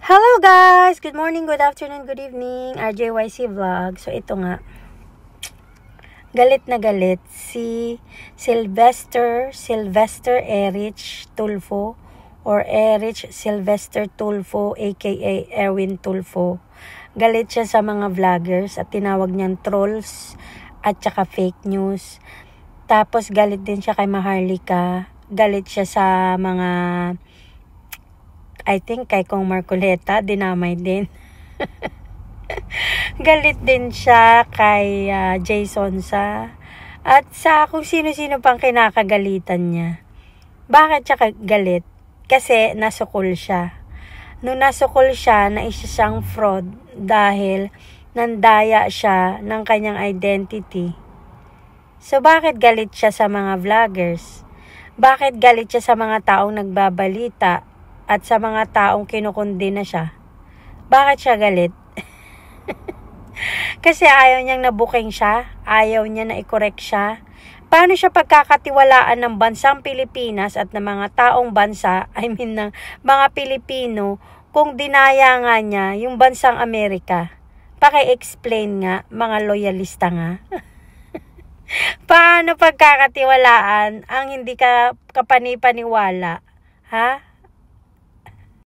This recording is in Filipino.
Hello guys! Good morning, good afternoon, good evening. RJYC Vlog. So ito nga, galit na galit si Sylvester Erich Tulfo or Erich Sylvester Tulfo aka Erwin Tulfo. Galit siya sa mga vloggers at tinawag niyang trolls at saka fake news. Tapos galit din siya kay Maharlika. Galit siya sa mga I think kay Kong Marcoleta, dinamay din. Galit din siya kay Jason sa at sa kung sino-sino pang kinakagalitan niya. Bakit siya galit? Kasi nasukol siya. Nung nasukol siya, naisa siyang fraud dahil nandaya siya ng kanyang identity. So bakit galit siya sa mga vloggers? Bakit galit siya sa mga taong nagbabalita? At sa mga taong kinukundina siya. Bakit siya galit? Kasi ayaw niyang nabuking siya. Ayaw niya na i-correct siya. Paano siya pagkakatiwalaan ng bansang Pilipinas at ng mga taong bansa, ng mga Pilipino, kung dinaya nga niya yung bansang Amerika? Paki-explain nga, mga loyalista nga. Paano pagkakatiwalaan ang hindi ka kapanipaniwala? Ha?